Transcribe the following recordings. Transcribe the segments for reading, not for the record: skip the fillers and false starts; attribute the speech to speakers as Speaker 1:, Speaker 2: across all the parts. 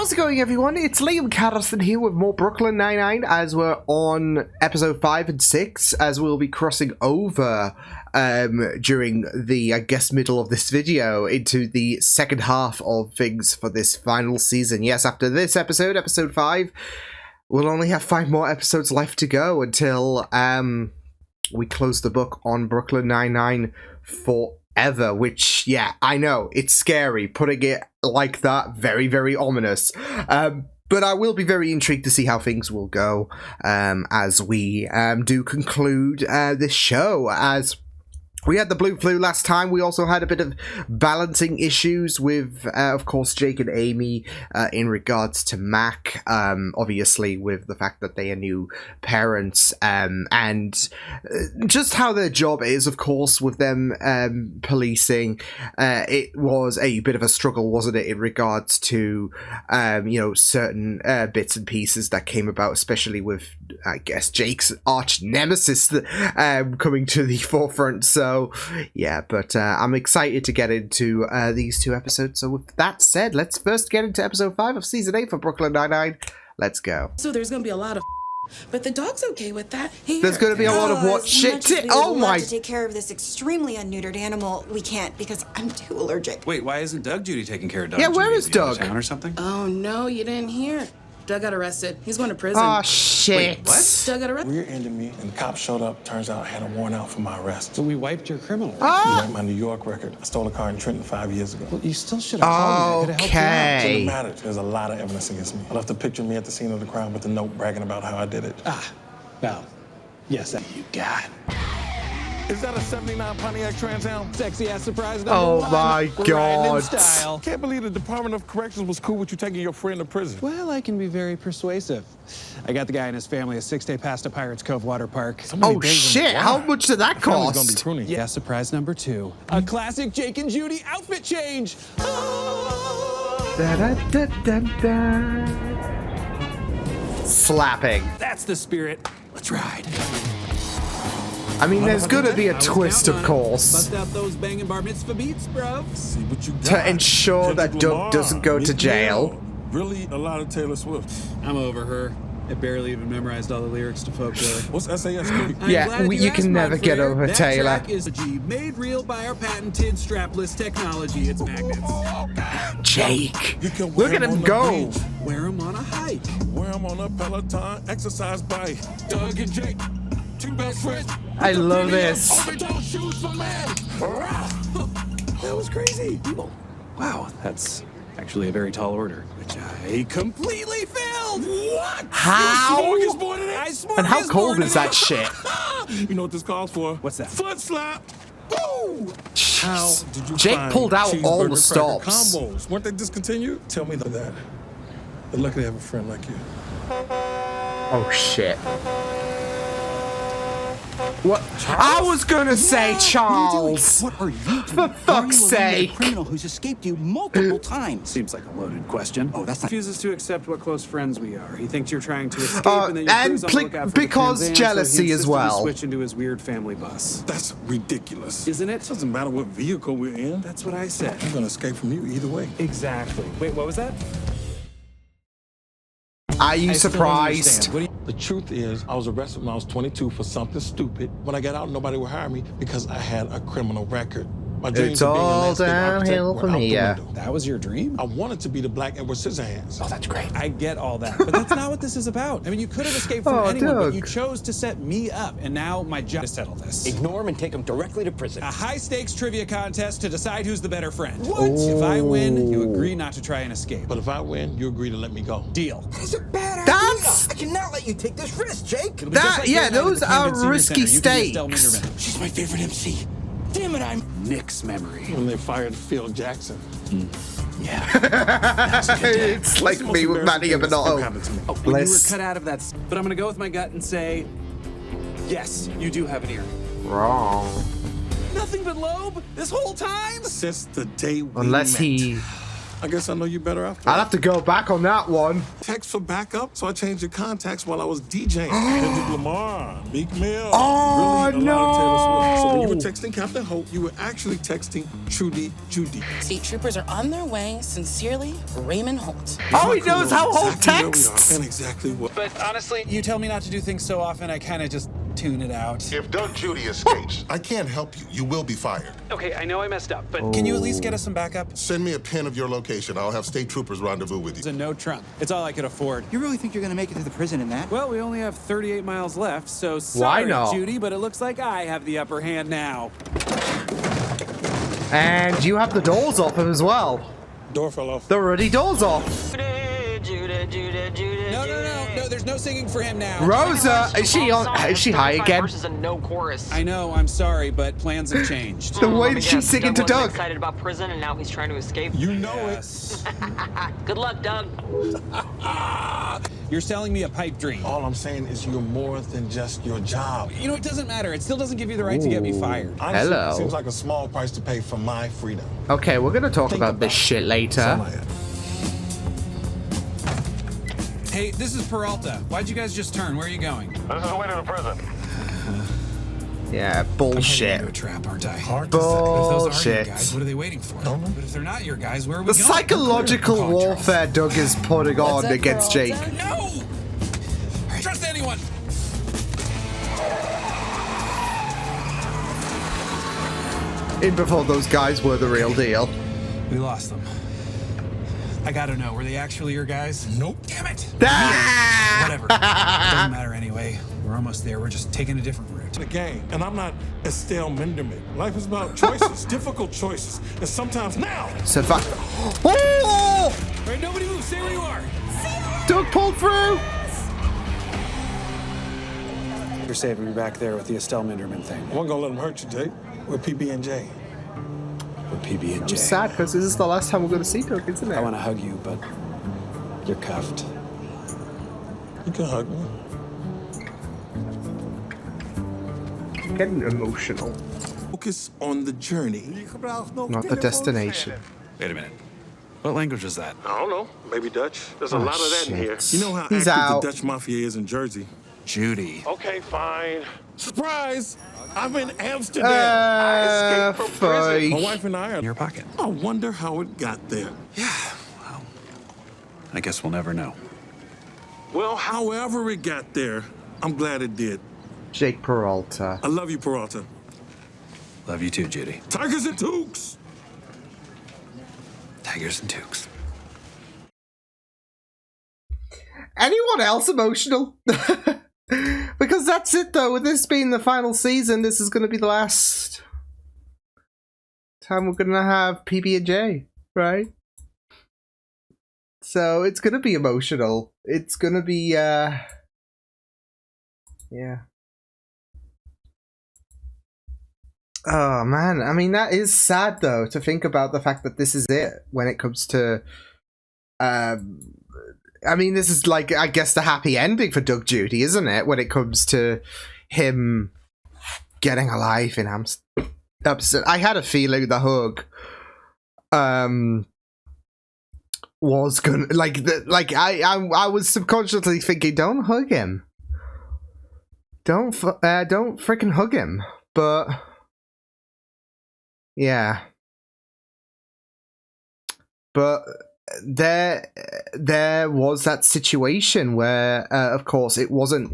Speaker 1: How's it going, everyone? It's Liam Catterson here with more Brooklyn Nine-Nine as we're on episode 5 and 6, as we'll be crossing over during the, I guess, middle of this video into the second half of things for this final season. Yes, after this episode, episode 5, we'll only have 5 more episodes left to go until we close the book on Brooklyn Nine-Nine forever, which, yeah, I know, it's scary putting it like that, very, very ominous. But I will be very intrigued to see how things will go as we do conclude this show. As we had the blue flu last time, we also had a bit of balancing issues with, of course, Jake and Amy in regards to Mac, obviously with the fact that they are new parents, and just how their job is, of course, with them policing. It was a bit of a struggle, wasn't it, in regards to, you know, certain bits and pieces that came about, especially with, I guess, Jake's arch nemesis coming to the forefront. So, yeah, but I'm excited to get into these 2 episodes. So with that said, let's first get into episode 5 of season 8 for Brooklyn Nine-Nine. Let's go.
Speaker 2: So there's gonna be a lot of but the dog's okay with that.
Speaker 1: There's gonna be a lot of what shit. Oh my!
Speaker 3: To take care of this extremely unneutered animal, we can't because I'm too allergic.
Speaker 4: Wait, why isn't Doug Judy taking care of Doug?
Speaker 1: Yeah, where
Speaker 4: Judy?
Speaker 1: is Doug?
Speaker 4: Town or something?
Speaker 2: Oh no, you didn't hear. Doug got arrested. He's going to prison.
Speaker 1: Oh shit!
Speaker 2: Wait, what? Doug got arrested.
Speaker 5: Rear-ended me, and the cops showed up. Turns out I had a warrant out for my arrest.
Speaker 4: So we wiped your criminal record.
Speaker 1: Ah!
Speaker 5: Wiped my New York record. I stole a car in Trenton 5 years ago.
Speaker 4: Well, you still should have called me. I could have helped you out.
Speaker 5: It
Speaker 1: Okay.
Speaker 5: doesn't matter. There's a lot of evidence against me. I left a picture of me at the scene of the crime with a note bragging about how I did it.
Speaker 4: Ah, well, yes, that you got.
Speaker 5: Is that a 79 Pontiac Trans Am?
Speaker 4: Sexy ass surprise number
Speaker 1: Oh
Speaker 4: 1.
Speaker 1: my
Speaker 4: Riding in
Speaker 1: God.
Speaker 4: style.
Speaker 5: Can't believe the Department of Corrections was cool with you taking your friend to prison.
Speaker 4: Well, I can be very persuasive. I got the guy and his family a 6-day pass to Pirates Cove Water Park.
Speaker 1: Oh shit! How much did that
Speaker 5: Family's gonna be
Speaker 1: cost?
Speaker 5: pruning.
Speaker 4: Yeah, surprise number 2. A classic Jake and Judy outfit change.
Speaker 1: Da-da-da-da-da. Slapping.
Speaker 4: That's the spirit. Let's ride.
Speaker 1: I mean, there's gonna be a
Speaker 4: I was
Speaker 1: twist,
Speaker 4: counting
Speaker 1: of
Speaker 4: on it.
Speaker 1: course,
Speaker 4: Bust out those banging bar mitzvah beats, bro.
Speaker 5: See what you got.
Speaker 1: to ensure that
Speaker 5: Kendrick
Speaker 1: Doug
Speaker 5: Lamar,
Speaker 1: doesn't go to
Speaker 5: Meek
Speaker 1: jail.
Speaker 5: Mill, Really, a lot of Taylor Swift.
Speaker 4: I'm over her. I barely even memorized all the lyrics to folklore.
Speaker 5: What's SAS?
Speaker 4: I'm
Speaker 1: Yeah,
Speaker 4: glad
Speaker 1: you
Speaker 4: asked,
Speaker 1: can
Speaker 4: my
Speaker 1: never get
Speaker 4: friend.
Speaker 1: over
Speaker 4: that
Speaker 1: Taylor.
Speaker 4: Track is a G made real by our patented strapless technology. It's magnets.
Speaker 1: Jake,
Speaker 5: You can wear
Speaker 1: look at
Speaker 5: them
Speaker 1: him
Speaker 5: on the
Speaker 1: go.
Speaker 5: beach,
Speaker 4: Wear them on a hike.
Speaker 5: wear them on a Peloton exercise bike. Doug and Jake, 2 best friends.
Speaker 1: I love this.
Speaker 5: Open-toe shoes for men.
Speaker 4: That was crazy. Wow, that's actually a very tall order, which I completely failed.
Speaker 5: What?
Speaker 1: How?
Speaker 5: Smorgasbord in it?
Speaker 4: I
Speaker 1: And how cold
Speaker 4: smorgasborded
Speaker 1: is that
Speaker 4: it.
Speaker 1: shit?
Speaker 5: You know what this calls for?
Speaker 4: What's that?
Speaker 5: Foot slap. Ooh. How did you
Speaker 1: Jake
Speaker 5: find
Speaker 1: pulled out all the
Speaker 5: cheeseburger cracker
Speaker 1: stops.
Speaker 5: combos? Weren't they discontinued? Tell me that. But lucky to have a friend like you.
Speaker 1: Oh shit. What? I was gonna say Charles.
Speaker 6: What are you doing?
Speaker 1: For fuck's sake.
Speaker 6: A criminal who's escaped you multiple times.
Speaker 4: Seems like a loaded question.
Speaker 6: Oh, that's not.
Speaker 4: Refuses to accept what close friends we are. He thinks you're trying to escape, and then you're
Speaker 1: and
Speaker 4: on the lookout for
Speaker 1: because
Speaker 4: the Trans Am,
Speaker 1: jealousy
Speaker 4: so he
Speaker 1: as
Speaker 4: insisted
Speaker 1: well.
Speaker 4: we switch into his weird family bus.
Speaker 5: That's ridiculous.
Speaker 4: Isn't it?
Speaker 5: Doesn't matter what vehicle we're in.
Speaker 4: That's what I said.
Speaker 5: I'm gonna escape from you either way.
Speaker 4: Exactly. Wait, what was that?
Speaker 1: Are you
Speaker 4: I still don't
Speaker 1: surprised?
Speaker 4: understand. What do you-
Speaker 5: The truth is, I was arrested when I was 22 for something stupid. When I got out, nobody would hire me because I had a criminal record. My dreams
Speaker 1: It's
Speaker 5: of being a
Speaker 1: all
Speaker 5: landscape architect
Speaker 1: downhill
Speaker 5: were
Speaker 1: from
Speaker 5: out the
Speaker 1: here.
Speaker 5: window.
Speaker 4: That was your dream?
Speaker 5: I wanted to be the Black Edward Scissorhands.
Speaker 4: Oh, that's great. I get all that, but that's not what this is about. I mean, you could have escaped from
Speaker 1: Oh,
Speaker 4: anyone, but you
Speaker 1: Doug.
Speaker 4: chose to set me up, and now my job is to settle this.
Speaker 6: Ignore him and take him directly to prison.
Speaker 4: A high-stakes trivia contest to decide who's the better friend. What? If I win, you agree not to try and escape.
Speaker 5: But if I win, you agree to let me go.
Speaker 4: Deal.
Speaker 6: It's a bad
Speaker 1: That's-
Speaker 6: idea. I cannot let you take this risk, Jake.
Speaker 4: It'll be just
Speaker 1: That-
Speaker 4: like
Speaker 1: yeah,
Speaker 4: your night at
Speaker 1: those
Speaker 4: the Camden
Speaker 1: are
Speaker 4: Senior
Speaker 1: risky
Speaker 4: Center. You can just tell me
Speaker 1: stakes.
Speaker 4: your minute.
Speaker 6: She's my favorite MC. Damn it, I'm.
Speaker 4: Nick's memory.
Speaker 5: When they fired Phil Jackson.
Speaker 4: Yeah.
Speaker 1: It's like me with Manny
Speaker 5: What's the most
Speaker 1: Abinotto.
Speaker 5: embarrassing thing that's ever happened to me?
Speaker 4: Oh, when you were
Speaker 1: Bless.
Speaker 4: cut out of that. But I'm gonna go with my gut and say, yes, you do have an ear.
Speaker 1: Wrong.
Speaker 4: Nothing but Loeb this whole time?
Speaker 5: Since the day we
Speaker 1: Unless
Speaker 5: met.
Speaker 1: he
Speaker 5: I guess I know you better after.
Speaker 1: I'll have to go back on that one.
Speaker 5: Text for backup, so I changed your contacts while I was DJing. Kendrick Lamar, Meek Mill.
Speaker 1: Oh,
Speaker 5: really, a lot of Taylor Swift. So when you were
Speaker 1: no.
Speaker 5: texting Captain Hope, you were actually texting Trudy Judy.
Speaker 2: State troopers are on their way. Sincerely, Raymond Holt.
Speaker 1: Oh, he knows how Holt
Speaker 5: Exactly where we
Speaker 1: texts.
Speaker 5: are and exactly what.
Speaker 4: But honestly, you tell me not to do things so often, I kind of just tune it out.
Speaker 7: If Doug Judy escapes, I can't help you. You will be fired.
Speaker 4: Okay, I know I messed up, but can you at least get us some backup?
Speaker 7: Send me a pin of your location. I'll have state troopers rendezvous with
Speaker 4: It's
Speaker 7: you.
Speaker 4: a no trunk. It's all I could afford.
Speaker 6: You really think you're gonna make it to the prison in that?
Speaker 4: Well, we only have 38 miles left, so
Speaker 1: Why
Speaker 4: sorry,
Speaker 1: not?
Speaker 4: Judy, but it looks like I have the upper hand now.
Speaker 1: And you have the doors off as well.
Speaker 5: Door fell off.
Speaker 1: The ruddy doors off.
Speaker 4: No, there's no singing for him now.
Speaker 1: Rosa, is she high again?
Speaker 8: Verses and no chorus.
Speaker 4: I know, I'm sorry, but plans have changed.
Speaker 1: The way that she's singing to
Speaker 8: Doug wasn't
Speaker 1: Doug.
Speaker 8: excited about prison, and now he's trying to escape.
Speaker 5: You know
Speaker 4: Yes.
Speaker 8: Good luck, Doug.
Speaker 4: You're selling me a pipe dream.
Speaker 5: All I'm saying is you're more than just your job.
Speaker 4: You know, it doesn't matter. It still doesn't give you the right to get me fired.
Speaker 5: Honestly,
Speaker 1: Hello.
Speaker 5: Seems like a small price to pay for my freedom.
Speaker 1: Okay, we're gonna talk
Speaker 5: Think
Speaker 1: about this
Speaker 5: about
Speaker 1: shit
Speaker 5: That's
Speaker 1: later.
Speaker 5: all I have.
Speaker 4: Hey, this is Peralta. Why'd you guys just turn? Where are you going?
Speaker 7: This is the way to the prison.
Speaker 1: Yeah,
Speaker 4: I'm heading
Speaker 1: bullshit.
Speaker 4: into a trap, aren't I?
Speaker 5: Hard to say.
Speaker 4: If those are your
Speaker 1: Bullshit.
Speaker 4: guys, what are they waiting for?
Speaker 5: Don't know.
Speaker 4: But if they're not your guys, where are we
Speaker 1: The
Speaker 4: going?
Speaker 1: psychological
Speaker 4: Come on, Charles.
Speaker 1: warfare Doug is putting on
Speaker 2: up,
Speaker 1: against Jake.
Speaker 2: Peralta?
Speaker 4: No! Trust anyone!
Speaker 1: In before those guys were the real deal.
Speaker 4: We lost them. I gotta know, were they actually your guys?
Speaker 5: Nope.
Speaker 4: Damn it!
Speaker 1: Ah!
Speaker 4: Whatever. Doesn't matter anyway. We're almost there. We're just taking a different route.
Speaker 5: The game, and I'm not Estelle Minderman. Life is about choices, difficult choices, and sometimes now.
Speaker 1: So fuck. Oh!
Speaker 4: All right, nobody move. Stay where you are.
Speaker 1: Doug pulled through.
Speaker 4: You're saving me back there with the Estelle Minderman thing.
Speaker 5: I wasn't gonna let them hurt you, Jake. We're PB&J.
Speaker 4: With PB&J.
Speaker 1: I'm sad because this is the last time we're going to see Doug, isn't
Speaker 4: I
Speaker 1: it?
Speaker 4: want to hug you, but you're cuffed.
Speaker 5: You can hug me.
Speaker 1: Getting emotional,
Speaker 5: Focus on the journey.
Speaker 1: not the destination.
Speaker 4: Wait a minute. What language is that?
Speaker 5: I don't know. Maybe Dutch. There's a lot of that in here.
Speaker 1: shit.
Speaker 5: You know how
Speaker 1: He's
Speaker 5: active
Speaker 1: out.
Speaker 5: the Dutch mafia is in Jersey.
Speaker 4: Judy.
Speaker 5: Okay, fine. Surprise! I'm in Amsterdam. I escaped from prison. My wife and I are
Speaker 4: In your pocket.
Speaker 5: I wonder how it got there.
Speaker 4: Yeah, well, I guess we'll never know.
Speaker 5: Well, however it got there, I'm glad it did.
Speaker 1: Jake Peralta.
Speaker 5: I love you, Peralta.
Speaker 4: Love you too, Judy.
Speaker 5: Tigers and Tooks.
Speaker 4: Tigers and Tukes.
Speaker 1: Anyone else emotional? Because that's it though, with this being the final season, this is going to be the last time we're going to have PB&J, right? So it's going to be emotional. It's going to be, yeah. Oh man, I mean that is sad though, to think about the fact that this is it when it comes to, I mean, this is like, I guess, the happy ending for Doug Judy, isn't it? When it comes to him getting a life in Amsterdam. I had a feeling the hug was gonna, I was subconsciously thinking, don't hug him. Don't freaking hug him. But yeah. But there was that situation where, of course, it wasn't,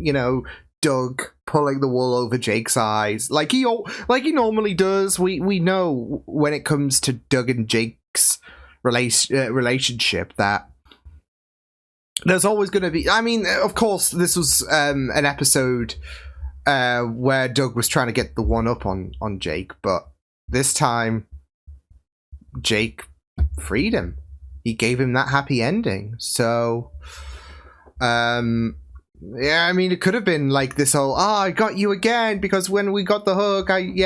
Speaker 1: Doug pulling the wool over Jake's eyes like he normally does. We know when it comes to Doug and Jake's relationship that there's always going to be. I mean, of course, this was an episode where Doug was trying to get the one up on Jake, but this time Jake freed him. He gave him that happy ending. So, yeah, I mean, it could have been like this whole, I got you again, because when we got the hug, and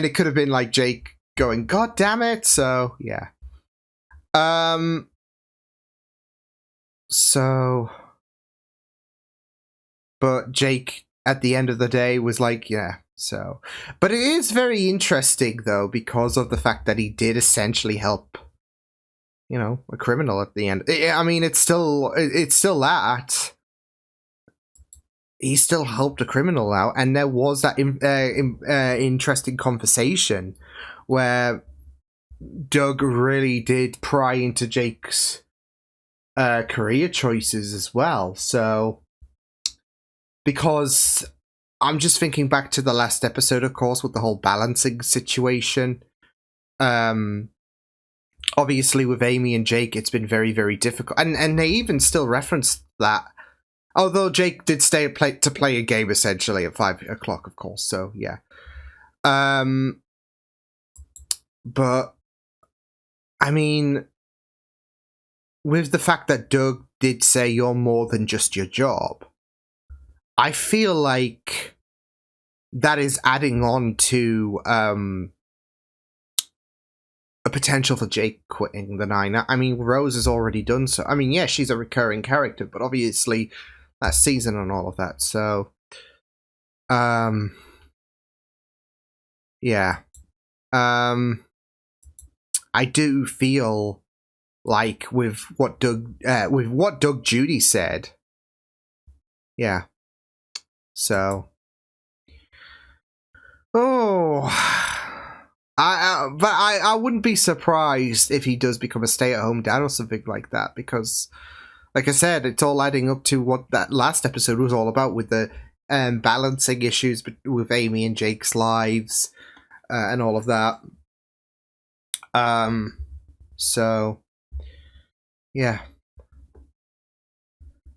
Speaker 1: it could have been like Jake going, God damn it. So, yeah. But Jake, at the end of the day, was like, yeah. So, but it is very interesting, though, because of the fact that he did essentially help a criminal at the end. I mean, it's still that. He still helped a criminal out, and there was that interesting conversation where Doug really did pry into Jake's career choices as well. So, because I'm just thinking back to the last episode, of course, with the whole balancing situation. Obviously, with Amy and Jake, it's been very, very difficult, and they even still referenced that. Although Jake did stay to play a game essentially at 5 o'clock, of course. So yeah, but I mean, with the fact that Doug did say you're more than just your job, I feel like that is adding on to a potential for Jake quitting the Nine. I mean, Rose has already done so. I mean, yeah, she's a recurring character, but obviously that season and all of that. So, yeah, I do feel like with what Doug Judy said, yeah. So, I wouldn't be surprised if he does become a stay-at-home dad or something like that, because, like I said, it's all adding up to what that last episode was all about, with the balancing issues with Amy and Jake's lives and all of that. So, yeah.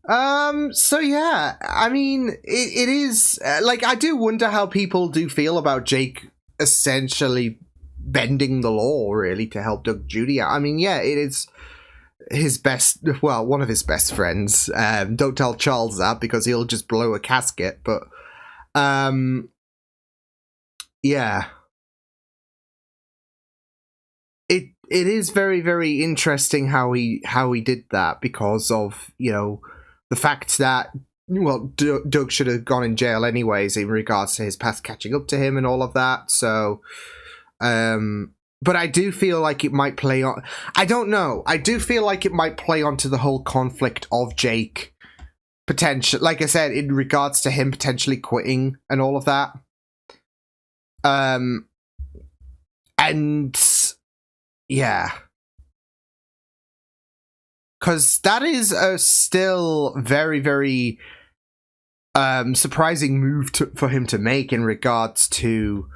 Speaker 1: So yeah, I mean, it is, like, I do wonder how people do feel about Jake essentially bending the law, really, to help Doug Judy out. I mean, yeah, it is his one of his best friends. Don't tell Charles that, because he'll just blow a casket, but, yeah. It is very, very interesting how he did that, because of, the fact that, well, Doug should have gone in jail anyways in regards to his past catching up to him and all of that. So, but I do feel like it might play on... I don't know. I do feel like it might play onto the whole conflict of Jake, potential, like I said, in regards to him potentially quitting and all of that. And yeah. Because that is a still very, very surprising move for him to make in regards to...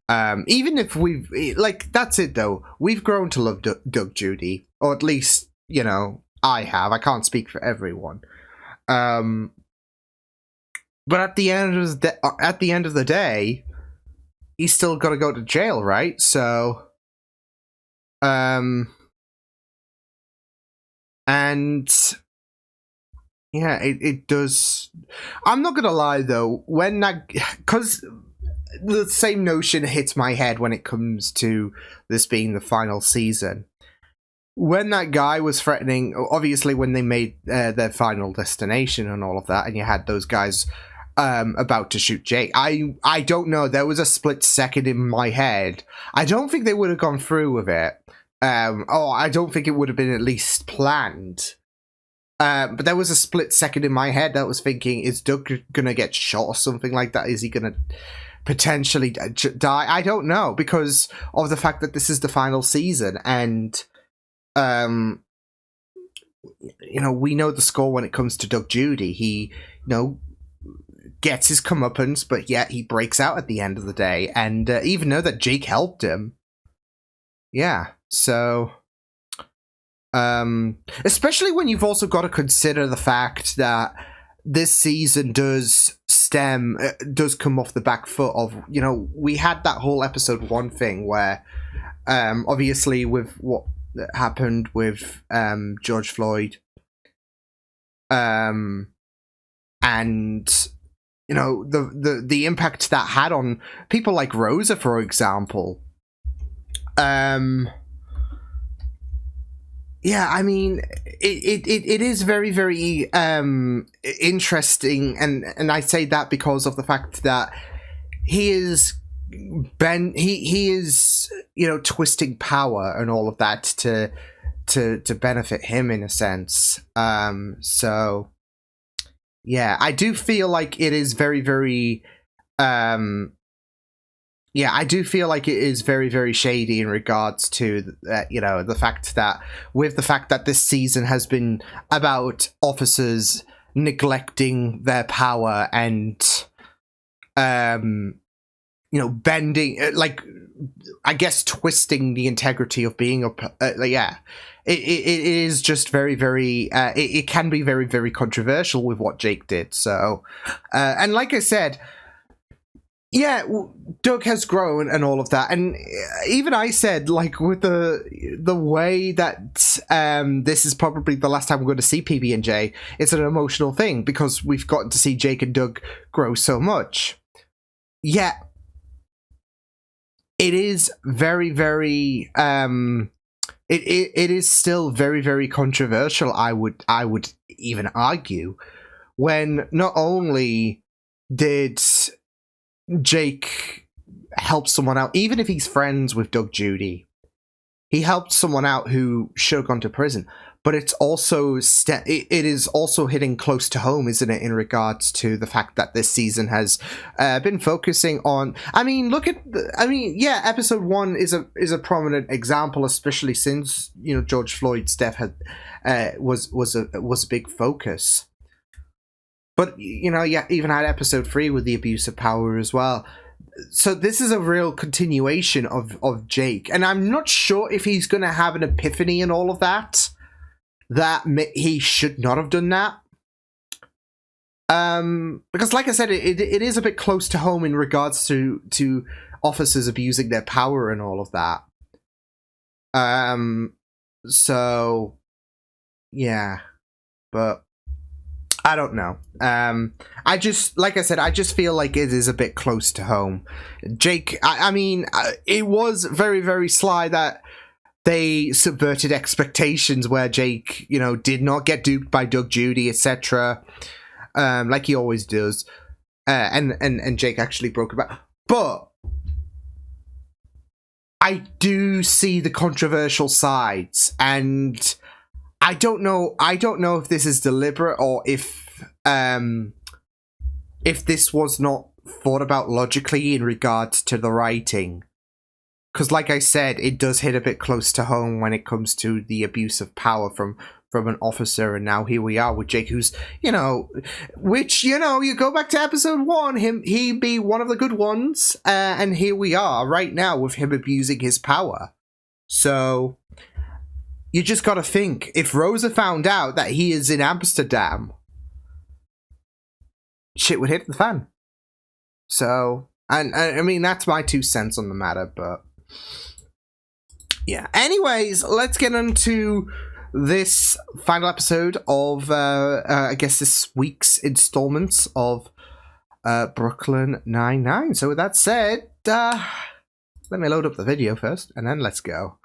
Speaker 1: even if we've... Like, that's it, though. We've grown to love Doug Judy. Or at least, I have. I can't speak for everyone. But at the end of the day, he's still got to go to jail, right? So... And yeah, it does. I'm not gonna lie though, when that, because the same notion hits my head when it comes to this being the final season. When that guy was threatening, obviously when they made their final destination and all of that, and you had those guys about to shoot Jake, I don't know, there was a split second in my head. I don't think they would have gone through with it. I don't think it would have been at least planned. But there was a split second in my head that was thinking, is Doug gonna get shot or something like that? Is he gonna potentially die? I don't know, because of the fact that this is the final season, and we know the score when it comes to Doug Judy. He, gets his comeuppance, but yet he breaks out at the end of the day, and even though that Jake helped him, yeah. So, especially when you've also got to consider the fact that this season does come off the back foot of, we had that whole episode 1 thing where, obviously with what happened with George Floyd, and the impact that had on people like Rosa, for example. Yeah, I mean, it is very, very interesting, and I say that because of the fact that he is twisting power and all of that to to benefit him in a sense. So yeah, I do feel like it is very, very yeah, I do feel like it is very, very shady in regards to, you know, the fact that this season has been about officers neglecting their power and, you know, bending, like, I guess twisting the integrity of being yeah. It is just very, very, it can be very, very controversial with what Jake did. So, and like I said, yeah, Doug has grown and all of that, and even I said, like, with the way that this is probably the last time we're going to see PB&J, it's an emotional thing because we've gotten to see Jake and Doug grow so much. Yeah, it is very, very it is still very, very controversial. I would even argue, when not only did Jake helped someone out, even if he's friends with Doug Judy, he helped someone out who should have gone to prison. But it's also it is also hitting close to home, isn't it, in regards to the fact that this season has been focusing on. I mean, look at yeah, episode 1 is a prominent example, especially since, you know, George Floyd's death had was a big focus. But, you know, yeah, even had episode 3 with the abuse of power as well. So this is a real continuation of Jake. And I'm not sure if he's going to have an epiphany and all of that. That he should not have done that. Because like I said, it is a bit close to home in regards to officers abusing their power and all of that. So, yeah. But I don't know. I just, like I said, I just feel like it is a bit close to home. Jake, I mean, it was very, very sly that they subverted expectations where Jake, you know, did not get duped by Doug Judy, etc. Like he always does. And Jake actually broke it back. But I do see the controversial sides, and I don't know if this is deliberate or if this was not thought about logically in regards to the writing. Because like I said, it does hit a bit close to home when it comes to the abuse of power from an officer, and now here we are with Jake, who's, you know, which, you know, you go back to episode 1, he be one of the good ones, and here we are right now with him abusing his power. So you just gotta think, if Rosa found out that he is in Amsterdam, shit would hit the fan. So, and I mean, that's my 2 cents on the matter, but yeah. Anyways, let's get into this final episode of, I guess, this week's installments of Brooklyn Nine-Nine. So with that said, let me load up the video first, and then let's go.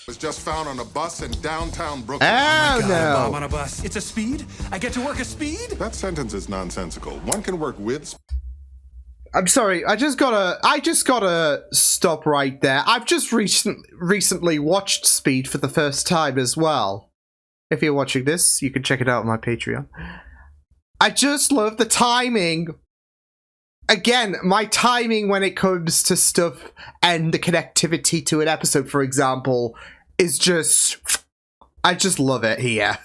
Speaker 7: Was just found on a bus in downtown Brooklyn.
Speaker 1: Oh,
Speaker 4: God,
Speaker 1: no.
Speaker 4: Bob on a bus. It's a speed? I get to work a speed?
Speaker 7: That sentence is nonsensical. One can work with...
Speaker 1: I'm sorry, I just gotta stop right there. I've just recently watched Speed for the first time as well. If you're watching this, you can check it out on my Patreon. I just love the timing. Again, my timing when it comes to stuff and the connectivity to an episode, for example, is just... I just love it here.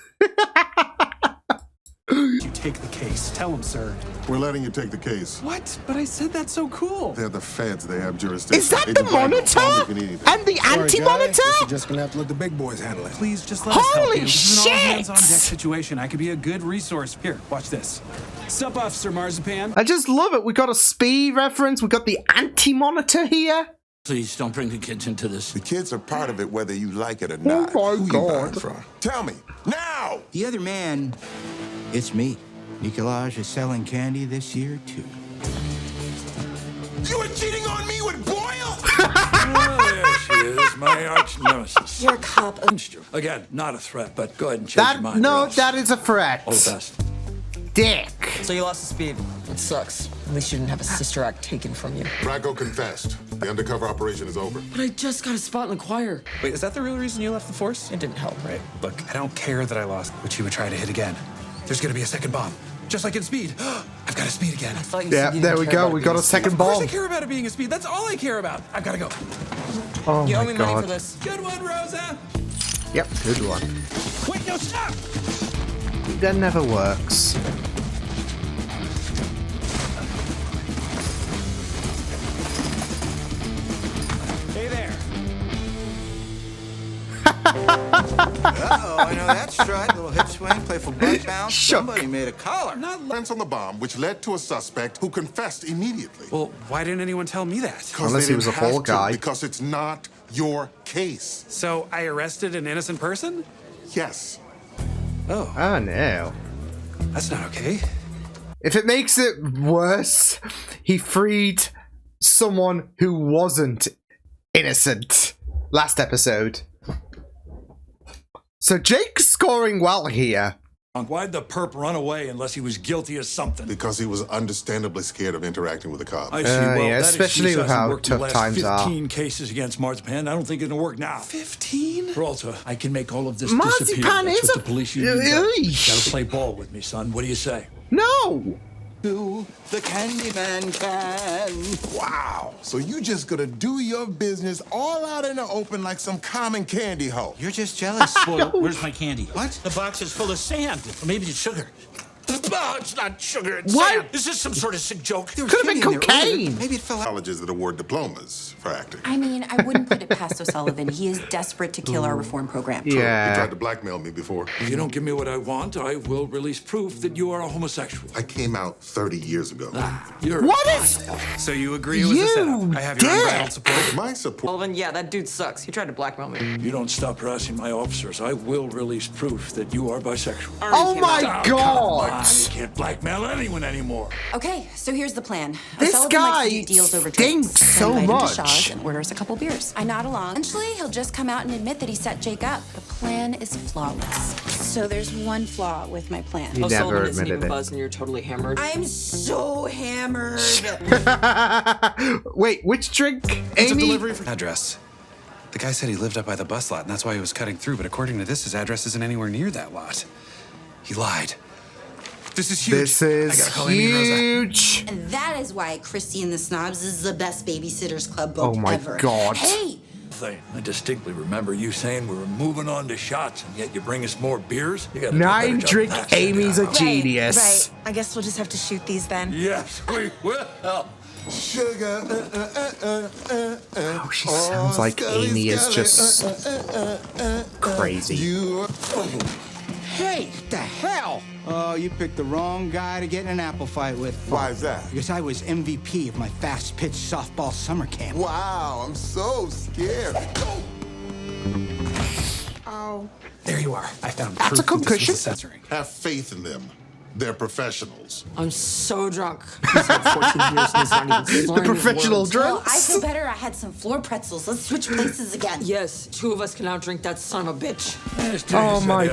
Speaker 4: You take the case. Tell him, sir.
Speaker 7: We're letting you take the case.
Speaker 4: What? But I said that's so cool.
Speaker 7: They're the feds. They have jurisdiction.
Speaker 1: Is that
Speaker 7: They
Speaker 1: the
Speaker 7: can find no
Speaker 1: monitor?
Speaker 7: harm if you need it.
Speaker 1: And the anti-monitor?
Speaker 6: You're just gonna have to let the big boys handle it.
Speaker 4: Please, just let us help
Speaker 1: Holy
Speaker 4: you. This is an
Speaker 1: shit!
Speaker 4: all-hands-on-deck situation. I could be a good resource. Here, watch this. Sup, Officer Marzipan?
Speaker 1: I just love it. We got a Speed reference. We got the anti-monitor here.
Speaker 9: Please don't bring the kids into this.
Speaker 7: The kids are part of it whether you like it or not.
Speaker 1: my
Speaker 7: Who you
Speaker 1: God.
Speaker 7: buying from? Tell me, now!
Speaker 6: The other man, it's me. Nicolaj is selling candy this year, too.
Speaker 7: You were cheating on me with Boyle?
Speaker 9: Oh, there she is, my arch nemesis.
Speaker 3: You're a cop.
Speaker 9: Again, not a threat, but go ahead and change your mind. or
Speaker 1: No,
Speaker 9: else.
Speaker 1: that is a threat.
Speaker 9: All the best.
Speaker 1: dick.
Speaker 10: So you lost the speed. It sucks. At least you didn't have a sister act taken from you.
Speaker 7: Bracco confessed. The undercover operation is over.
Speaker 2: But I just got a spot in the choir.
Speaker 4: Wait, is that the real reason you left the force?
Speaker 10: It didn't help, right?
Speaker 4: Look, I don't care that I lost, but you would try to hit again. There's gonna be a second bomb. Just like in Speed. I've got a Speed again.
Speaker 10: I thought you
Speaker 1: Yeah,
Speaker 10: said you
Speaker 1: there
Speaker 10: didn't
Speaker 1: we
Speaker 10: care
Speaker 1: go.
Speaker 10: about
Speaker 1: We
Speaker 10: it
Speaker 1: got
Speaker 10: being
Speaker 1: a second
Speaker 4: Of course
Speaker 1: bomb.
Speaker 4: I care about it being a Speed. That's all I care about. I've gotta go.
Speaker 1: Oh
Speaker 10: You owe
Speaker 1: my
Speaker 10: me money for
Speaker 1: god.
Speaker 10: this.
Speaker 4: Good one, Rosa.
Speaker 1: Yep, good one.
Speaker 4: Wait, no, stop!
Speaker 1: That never works.
Speaker 4: Hey there.
Speaker 6: Uh-oh, I know that stride. Little hip swing, playful butt bounce.
Speaker 1: Shook.
Speaker 6: Somebody made a collar.
Speaker 7: Plans on the bomb, which led to a suspect who confessed immediately.
Speaker 4: Well, why didn't anyone tell me that?
Speaker 7: 'Cause
Speaker 1: Unless
Speaker 7: they
Speaker 1: he was a
Speaker 7: didn't have
Speaker 1: fall
Speaker 7: to,
Speaker 1: guy.
Speaker 7: Because it's not your case.
Speaker 4: So I arrested an innocent person?
Speaker 7: Yes.
Speaker 4: Oh,
Speaker 1: Oh no.
Speaker 4: that's not okay.
Speaker 1: If it makes it worse, he freed someone who wasn't innocent last episode. So Jake's scoring well here.
Speaker 9: Why'd the perp run away unless he was guilty of something?
Speaker 7: Because he was understandably scared of interacting with the cop.
Speaker 9: I see. Well,
Speaker 1: yeah,
Speaker 9: that
Speaker 1: especially
Speaker 9: excuse
Speaker 1: with
Speaker 9: hasn't
Speaker 1: how
Speaker 9: worked in the
Speaker 1: tough
Speaker 9: last
Speaker 1: times are.
Speaker 9: 15 cases against Marzipan. I don't think it'll work now.
Speaker 4: 15?
Speaker 9: Peralta, I can make all of this
Speaker 1: Marzipan
Speaker 9: disappear. That's
Speaker 1: is
Speaker 9: what
Speaker 1: a-
Speaker 9: the police union does.
Speaker 1: Eesh.
Speaker 9: Gotta play ball with me, son. What do you say?
Speaker 1: No!
Speaker 6: Who the Candyman can.
Speaker 7: Wow. So you just gonna do your business all out in the open like some common candy hoe?
Speaker 6: You're just jealous.
Speaker 11: Well, where's my candy?
Speaker 6: What?
Speaker 11: The box is full of sand. Or maybe it's sugar. Oh, it's not sugar, it's
Speaker 1: What?
Speaker 11: sand. Is this some sort of sick joke?
Speaker 6: There was
Speaker 1: Could've been
Speaker 6: candy in there earlier.
Speaker 1: cocaine.
Speaker 6: Maybe it fell out.
Speaker 7: Colleges that award diplomas for acting.
Speaker 3: I mean, I wouldn't put it past O'Sullivan. He is desperate to kill our reform program.
Speaker 7: You
Speaker 1: Yeah.
Speaker 7: tried to blackmail me before.
Speaker 9: If you don't give me what I want, I will release proof that you are a homosexual.
Speaker 7: I came out 30 years ago.
Speaker 9: You're
Speaker 1: What is...
Speaker 4: So you agree it was a setup? I have your
Speaker 1: dick.
Speaker 4: unbridled support.
Speaker 7: My support.
Speaker 8: Sullivan, yeah, that dude sucks. He tried to blackmail me.
Speaker 9: You don't stop harassing my officers, I will release proof that you are bisexual.
Speaker 1: Oh my
Speaker 9: Come on,
Speaker 1: god!
Speaker 9: you can't blackmail anyone anymore.
Speaker 3: Okay, so here's the plan.
Speaker 1: This
Speaker 3: O'Sullivan likes to
Speaker 1: guy
Speaker 3: do deals over
Speaker 1: stinks
Speaker 3: drinks.
Speaker 1: so
Speaker 3: I invite him to
Speaker 1: much.
Speaker 3: Shaw's and order us a couple beers. I nod along. Eventually, he'll just come out and admit that he set Jake up. The plan is flawless. So there's one flaw with my plan.
Speaker 1: You never
Speaker 8: Sullivan isn't
Speaker 1: admitted
Speaker 8: even
Speaker 1: it.
Speaker 8: buzzed and you're totally hammered.
Speaker 3: I'm so hammered.
Speaker 1: Wait, which drink?
Speaker 4: It's a
Speaker 1: Amy?
Speaker 4: delivery for address. The guy said he lived up by the bus lot, and that's why he was cutting through. But according to this, his address isn't anywhere near that lot. He lied. This is huge.
Speaker 1: This
Speaker 4: I
Speaker 1: is
Speaker 4: gotta call Amy and Rosa.
Speaker 1: huge.
Speaker 3: And that is why Christy and the Snobs is the best babysitters club
Speaker 1: Oh
Speaker 3: book
Speaker 1: my
Speaker 3: ever.
Speaker 1: God.
Speaker 3: Hey,
Speaker 9: I distinctly remember you saying we were moving on to shots, and yet you bring us more beers? You gotta do a better
Speaker 1: Nine
Speaker 9: job
Speaker 1: drink
Speaker 9: than that.
Speaker 1: Amy's a
Speaker 3: right,
Speaker 1: genius.
Speaker 3: right. I guess we'll just have to shoot these then.
Speaker 9: Yes, we will.
Speaker 7: Sugar.
Speaker 1: Oh, she sounds like Amy is just crazy.
Speaker 7: You.
Speaker 6: Hey, the hell? Oh, you picked the wrong guy to get in an apple fight with.
Speaker 7: Why is that?
Speaker 6: Because I was MVP of my fast pitch softball summer camp.
Speaker 7: Wow, I'm so scared.
Speaker 3: Oh.
Speaker 4: There you are. I found
Speaker 1: That's
Speaker 4: proof
Speaker 1: a
Speaker 4: that this
Speaker 1: concussion.
Speaker 4: was a censoring.
Speaker 7: Have faith in them. They're professionals.
Speaker 8: I'm so drunk. He's had 14 years and he's not even
Speaker 1: The
Speaker 8: slurring his
Speaker 1: professional
Speaker 8: words.
Speaker 3: Well, I
Speaker 1: drunks.
Speaker 3: feel better. I had some floor pretzels. Let's switch places again.
Speaker 8: Yes, two of us can outdrink that son of a bitch.
Speaker 1: Oh my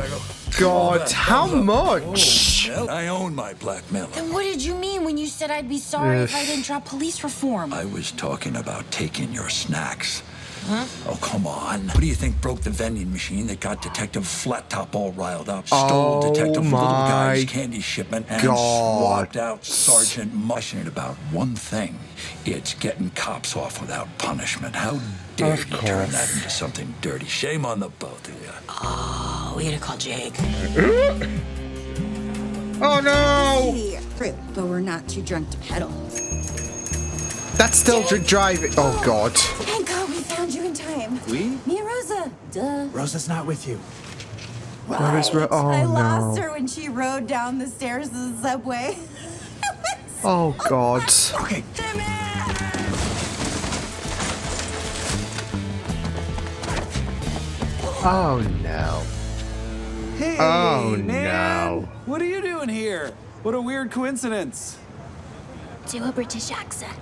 Speaker 1: god, how much?
Speaker 9: Well, I own my blackmailer.
Speaker 3: Then what did you mean when you said I'd be sorry if I didn't drop police reform?
Speaker 9: I was talking about taking your snacks. Huh? Oh, come on. What do you think broke the vending machine that got Detective Flat Top all riled up? Stole Detective Little Guy's candy shipment and swapped out Sergeant Mushin about one thing. It's getting cops off without punishment. How dare you turn that into something dirty? Shame on the both of you.
Speaker 3: Oh, we gotta call Jake.
Speaker 1: Oh no!
Speaker 3: True, but we're not too drunk to pedal.
Speaker 1: That's still driving. Oh god.
Speaker 3: Thank God we found you in time.
Speaker 6: We?
Speaker 3: Me and Rosa. Duh.
Speaker 6: Rosa's not with you.
Speaker 1: Where is
Speaker 3: Right.
Speaker 1: Oh
Speaker 3: I lost
Speaker 1: no.
Speaker 3: her when she rode down the stairs of the subway.
Speaker 1: Oh god.
Speaker 6: Okay.
Speaker 3: Damn it!
Speaker 1: Oh no.
Speaker 4: Hey,
Speaker 1: Oh,
Speaker 4: man.
Speaker 1: no.
Speaker 4: What are you doing here? What a weird coincidence.
Speaker 3: Do a British accent.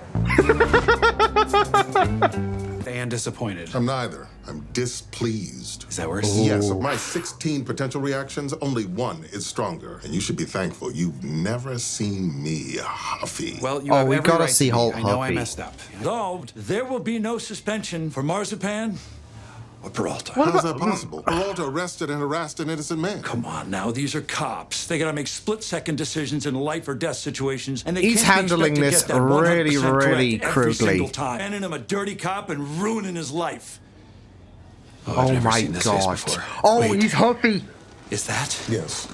Speaker 4: and disappointed.
Speaker 7: I'm neither. I'm displeased.
Speaker 4: Is that worse?
Speaker 7: Yes, of my 16 potential reactions, only one is stronger. And you should be thankful you've never seen me huffy.
Speaker 4: Well, you have
Speaker 1: we
Speaker 4: every
Speaker 1: gotta
Speaker 4: right
Speaker 1: see
Speaker 4: to be.
Speaker 1: Hulk
Speaker 4: I know I
Speaker 1: huffy.
Speaker 4: messed up.
Speaker 9: Resolved, there will be no suspension for Marzipan or Peralta.
Speaker 7: How's that possible? Peralta arrested and harassed an innocent man.
Speaker 9: Come on now, these are cops. They gotta make split-second decisions in life or death situations, and they
Speaker 1: He's
Speaker 9: can't be
Speaker 1: handling
Speaker 9: expected to
Speaker 1: this
Speaker 9: get that
Speaker 1: really,
Speaker 9: 100%
Speaker 1: really
Speaker 9: correct every
Speaker 1: crudely.
Speaker 9: single time. Handing him a dirty cop and ruining his life.
Speaker 4: I've
Speaker 1: Oh
Speaker 4: never
Speaker 1: my
Speaker 4: seen this face
Speaker 1: god.
Speaker 4: before.
Speaker 1: Oh,
Speaker 4: Wait,
Speaker 1: he's huffy.
Speaker 4: is that?
Speaker 7: Yes.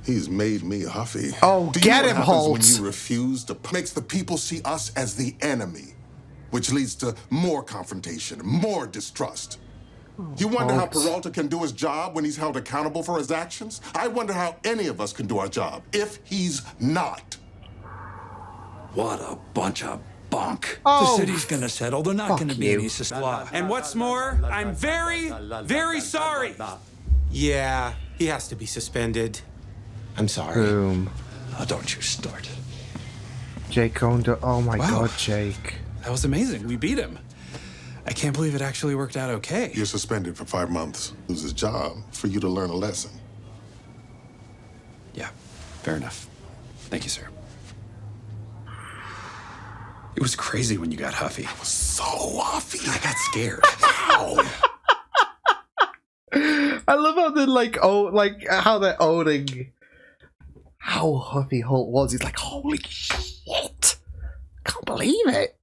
Speaker 7: He's made me huffy.
Speaker 1: Oh,
Speaker 7: Do you
Speaker 1: get
Speaker 7: know
Speaker 1: him,
Speaker 7: what happens
Speaker 1: Holt.
Speaker 7: when you refuse to makes the people see us as the enemy, which leads to more confrontation, more distrust. You wonder how
Speaker 1: Holt.
Speaker 7: Peralta can do his job when he's held accountable for his actions? I wonder how any of us can do our job if he's not.
Speaker 9: What a bunch of bunk.
Speaker 1: Oh,
Speaker 9: The city's gonna settle. They're not
Speaker 1: fuck
Speaker 9: gonna be
Speaker 1: you.
Speaker 9: any suspension.
Speaker 11: And what's more, I'm very, very sorry.
Speaker 8: Yeah, he has to be suspended. I'm sorry.
Speaker 1: Boom.
Speaker 9: Oh, don't you start.
Speaker 1: Jake owned it. Oh my
Speaker 4: Wow.
Speaker 1: god, Jake.
Speaker 4: That was amazing. We beat him. I can't believe it actually worked out okay.
Speaker 7: You're suspended for 5 months. Lose his job for you to learn a lesson.
Speaker 4: Yeah, fair enough. Thank you, sir. It was crazy when you got huffy.
Speaker 7: So huffy.
Speaker 4: I got scared.
Speaker 1: I love how they're how they're owning how huffy Holt was. He's like, holy shit, can't believe it.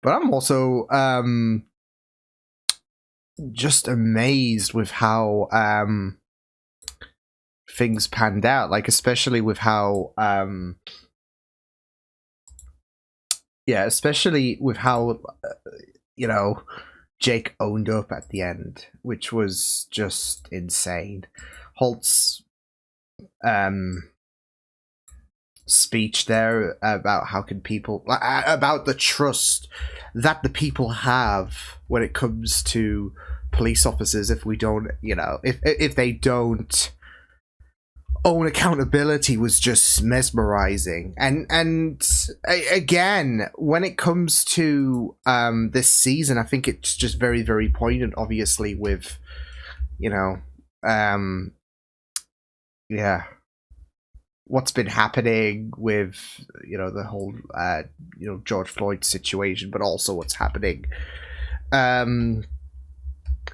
Speaker 1: But I'm also just amazed with how things panned out. Like, especially with how you know, Jake owned up at the end, which was just insane. Holt's speech there about how can people about the trust that the people have when it comes to police officers if we don't, you know, if they don't own accountability was just mesmerizing. And again, when it comes to this season, I think it's just very, very poignant, obviously, with, you know, yeah, what's been happening with, you know, the whole you know, George Floyd situation, but also what's happening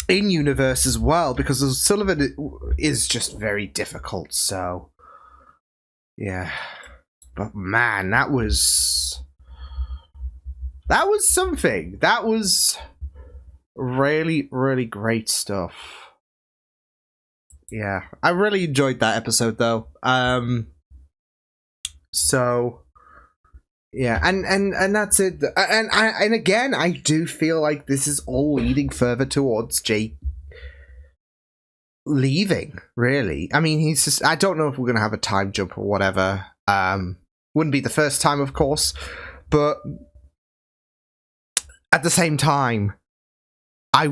Speaker 1: in universe as well, because Sullivan is just very difficult. So yeah, but man, that was something. That was really, really great stuff. Yeah, I really enjoyed that episode though. So yeah, and that's it. And again, I do feel like this is all leading further towards Jake leaving, really. I mean, he's just, I don't know if we're gonna have a time jump or whatever. Wouldn't be the first time, of course, but at the same time, I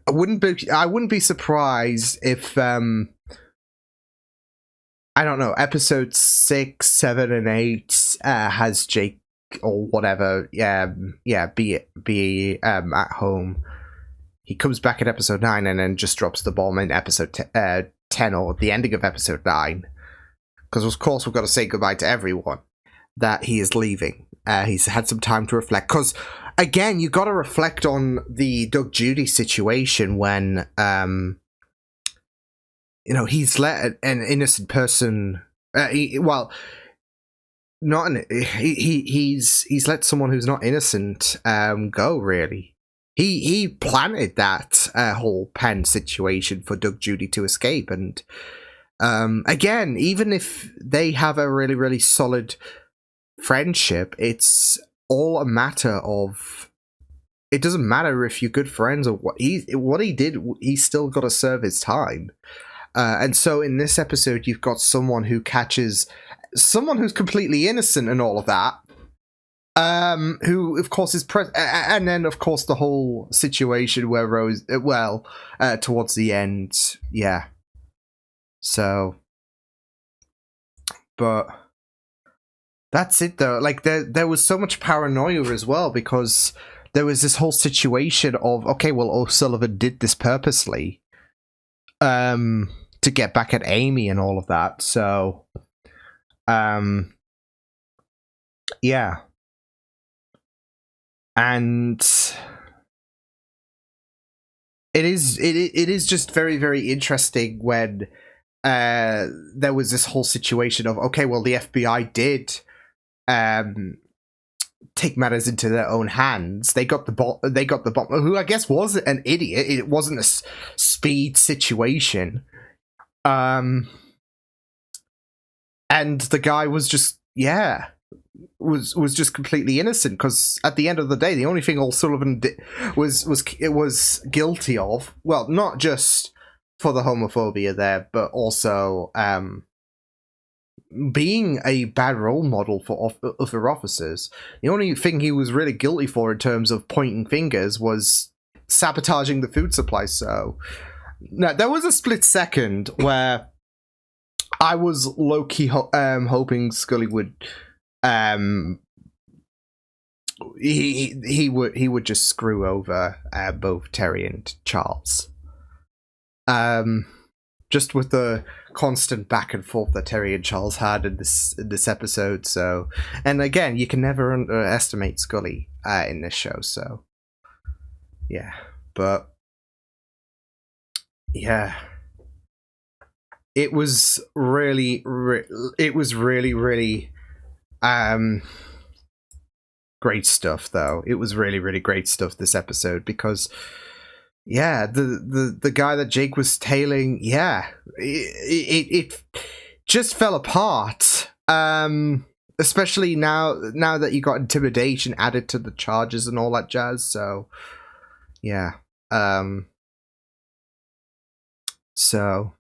Speaker 1: wouldn't be surprised if I don't know, episode 6, 7, and 8 has Jake or whatever, be at home. He comes back at episode 9 and then just drops the bomb in episode 10 or the ending of episode 9. Because of course we've got to say goodbye to everyone that he is leaving. He's had some time to reflect. Because again, you got to reflect on the Doug Judy situation when you know, he's let an innocent person. He's let someone who's not innocent go. Really, he planted that whole pen situation for Doug Judy to escape. And again, even if they have a really, really solid friendship, it's all a matter of. It doesn't matter if you're good friends or what he did. He's still got to serve his time. And so in this episode, you've got someone who catches someone who's completely innocent and all of that, who of course is and then of course the whole situation where Rose, towards the end, yeah. So, but That's it, though. Like, there was so much paranoia as well, because there was this whole situation of, okay, well, O'Sullivan did this purposely to get back at Amy and all of that. So, yeah. And it is just very, very interesting when there was this whole situation of, okay, well, the FBI did take matters into their own hands. They got the bomb, who I guess was an idiot. It wasn't a speed situation. And the guy was just, was just completely innocent, because at the end of the day, the only thing O'Sullivan was guilty of, well, not just for the homophobia there, but also being a bad role model for other officers. The only thing he was really guilty for in terms of pointing fingers was sabotaging the food supply. So now there was a split second where I was low-key hoping Scully would he would just screw over both Terry and Charles. Just with the constant back and forth that Terry and Charles had in this episode. So, and again, you can never underestimate Scully in this show. So, yeah, but yeah, it was really, really great stuff. Though it was really, really great stuff this episode, because yeah, the guy that Jake was tailing, it just fell apart. Especially now that you got intimidation added to the charges and all that jazz. So yeah, so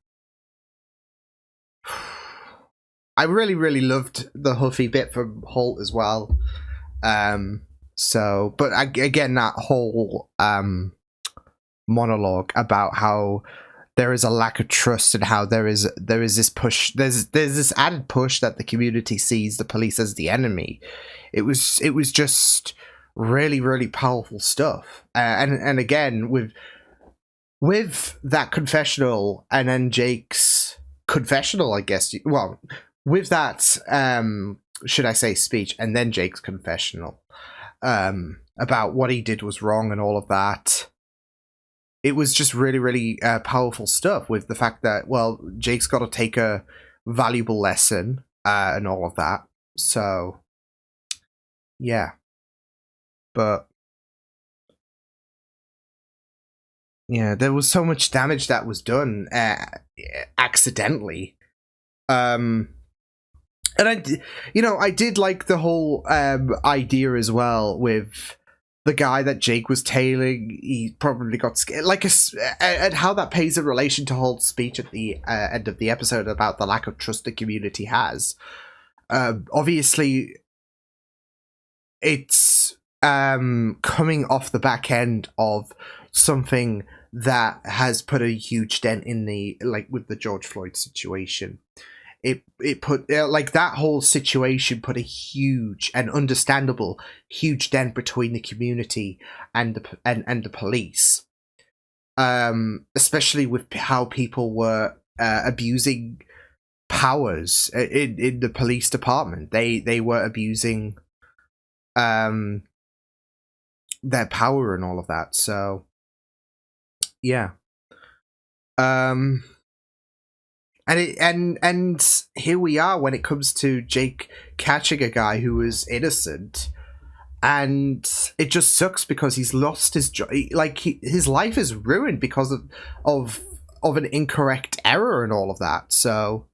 Speaker 1: I really, really loved the Huffy bit from Holt as well. So, but again, that whole monologue about how there is a lack of trust and how there is this push, there's this added push that the community sees the police as the enemy. It was just really, really powerful stuff. And again, with that confessional and then Jake's confessional, I guess, well, with that should I say speech and then Jake's confessional about what he did was wrong and all of that. It was just really, really powerful stuff, with the fact that, well, Jake's got to take a valuable lesson and all of that. So, yeah. But, yeah, there was so much damage that was done accidentally. And I did like the whole idea as well with the guy that Jake was tailing. He probably got scared, and how that pays in relation to Holt's speech at the end of the episode about the lack of trust the community has. Obviously, it's coming off the back end of something that has put a huge dent in the, with the George Floyd situation. It put that whole situation put a huge and understandable huge dent between the community and the police, especially with how people were abusing powers in the police department. They were abusing their power and all of that. So yeah. And here we are when it comes to Jake catching a guy who was innocent, and it just sucks because he's lost his job. His life is ruined because of an incorrect error and all of that. So,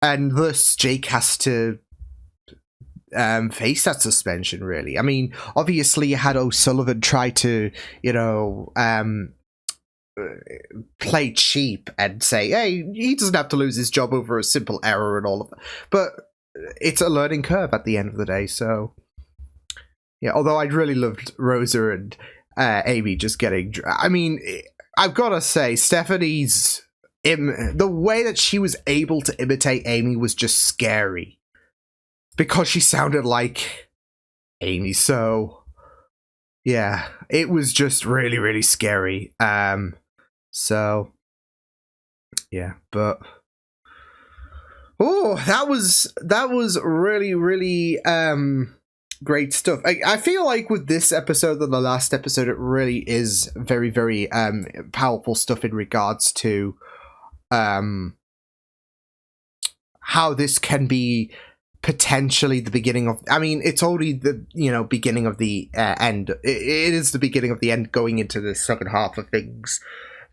Speaker 1: and thus Jake has to face that suspension. Really, I mean, obviously you had O'Sullivan try to, play cheap and say, hey, he doesn't have to lose his job over a simple error and all of that. But it's a learning curve at the end of the day. So, yeah, although I really loved Rosa and Amy just getting... I mean, I've got to say, Stephanie's... the way that she was able to imitate Amy was just scary. because she sounded like Amy. So yeah, it was just really, really scary. So yeah, but that was really, really great stuff. I feel like with this episode and the last episode, it really is very, very powerful stuff in regards to how this can be potentially the beginning of, I mean, it's already the, beginning of the end. It is the beginning of the end going into the second half of things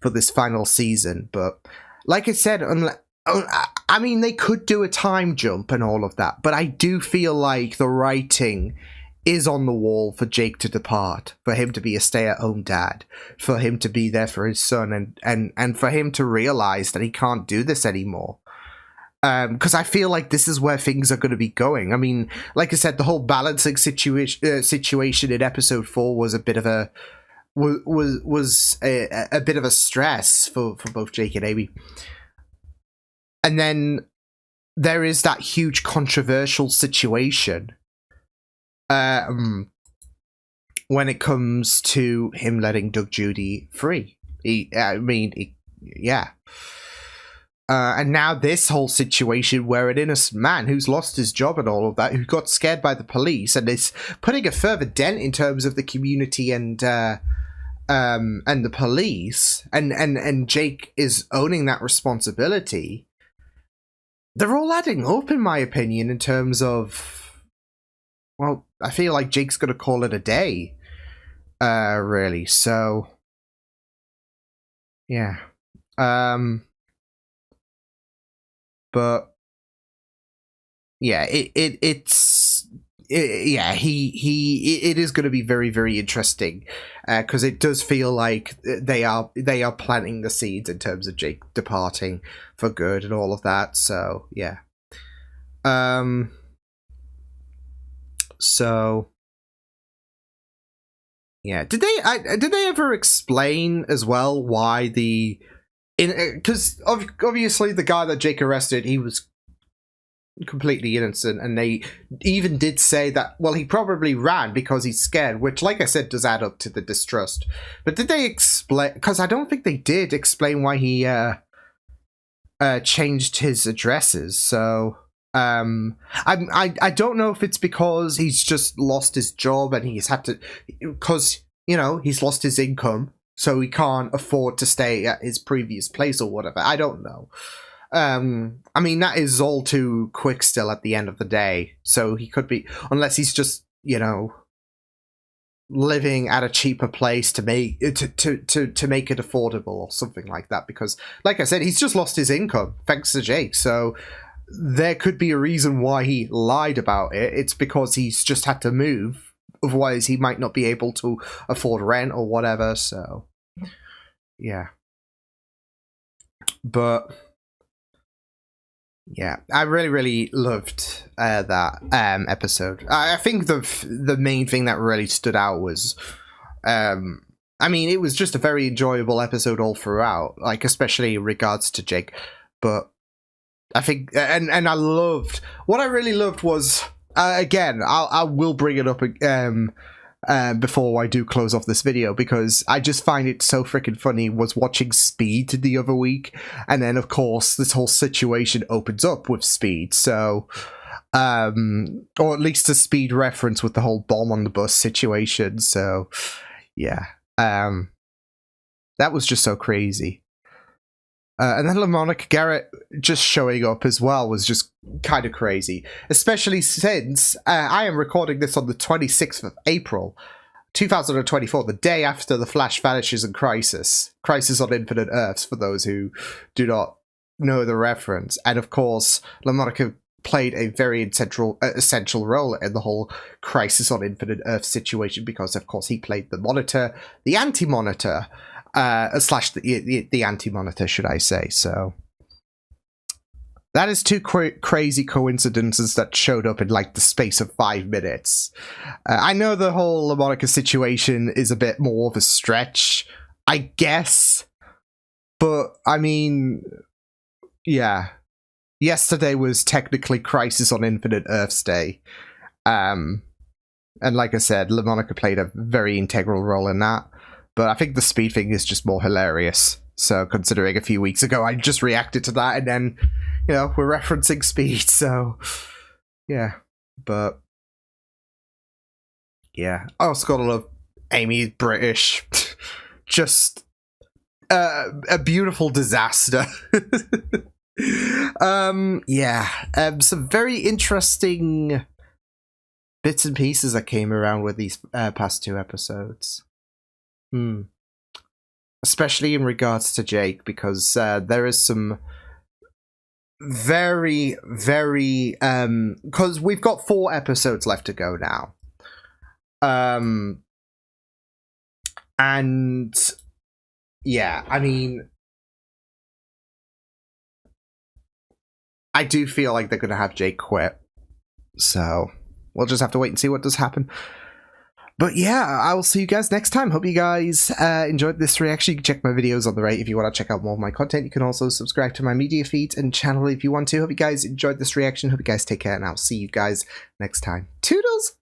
Speaker 1: for this final season. But like I said, I mean, they could do a time jump and all of that, but I do feel like the writing is on the wall for Jake to depart, for him to be a stay-at-home dad, for him to be there for his son, and for him to realize that he can't do this anymore. Because I feel like this is where things are going to be going. I mean, like I said, the whole balancing situation in episode 4 was a bit of a a bit of a stress for both Jake and Amy. And then there is that huge controversial situation when it comes to him letting Doug Judy free. Yeah. And now this whole situation where an innocent man who's lost his job and all of that, who got scared by the police and is putting a further dent in terms of the community and the police, and Jake is owning that responsibility. They're all adding up, in my opinion, in terms of, well, I feel like Jake's going to call it a day, really. So, yeah. But, yeah, it is going to be very, very interesting, because it does feel like they are planting the seeds in terms of Jake departing for good and all of that. So yeah, so yeah, did they ever explain as well why because obviously the guy that Jake arrested, he was completely innocent, and they even did say that, well, he probably ran because he's scared, which, like I said, does add up to the distrust. But did they explain, because I don't think they did explain why he changed his addresses. So I don't know if it's because he's just lost his job and he's had to, because he's lost his income, so he can't afford to stay at his previous place or whatever. I don't know. I mean, that is all too quick still at the end of the day. So he could be, unless he's just, living at a cheaper place to make it affordable or something like that. Because, like I said, he's just lost his income thanks to Jake. So there could be a reason why he lied about it. It's because he's just had to move. Otherwise, he might not be able to afford rent or whatever. So, yeah. But yeah, I really, really loved that episode. I think the main thing that really stood out was, I mean, it was just a very enjoyable episode all throughout, like especially in regards to Jake. But I think, and I loved, what I really loved was, again, I will bring it up before I do close off this video, because I just find it so freaking funny, was watching Speed the other week, and then of course this whole situation opens up with Speed, so or at least a Speed reference with the whole bomb on the bus situation. So yeah, that was just so crazy. And then LaMonica Garrett just showing up as well was just kind of crazy. Especially since I am recording this on the 26th of April, 2024, the day after The Flash vanishes in Crisis. Crisis on Infinite Earths, for those who do not know the reference. And of course, LaMonica played a very essential role in the whole Crisis on Infinite Earths situation, because of course he played the Monitor, the Anti-Monitor, slash the Anti-Monitor, should I say. So that is two crazy coincidences that showed up in like the space of 5 minutes. I know the whole LaMonica situation is a bit more of a stretch, I guess, but I mean, yeah, yesterday was technically Crisis on Infinite Earths Day. And like I said, LaMonica played a very integral role in that. But I think the speed thing is just more hilarious. So considering a few weeks ago I just reacted to that, and then, you know, we're referencing speed, so yeah. But yeah. I also gotta love Amy's British. Just a beautiful disaster. Yeah. Some very interesting bits and pieces that came around with these past 2 episodes. Especially in regards to Jake, because there is some very, very... because we've got 4 episodes left to go now. And... yeah, I mean... I do feel like they're going to have Jake quit. So, we'll just have to wait and see what does happen. But yeah, I will see you guys next time. Hope you guys enjoyed this reaction. You can check my videos on the right if you want to check out more of my content. You can also subscribe to my media feed and channel if you want to. Hope you guys enjoyed this reaction. Hope you guys take care, and I'll see you guys next time. Toodles!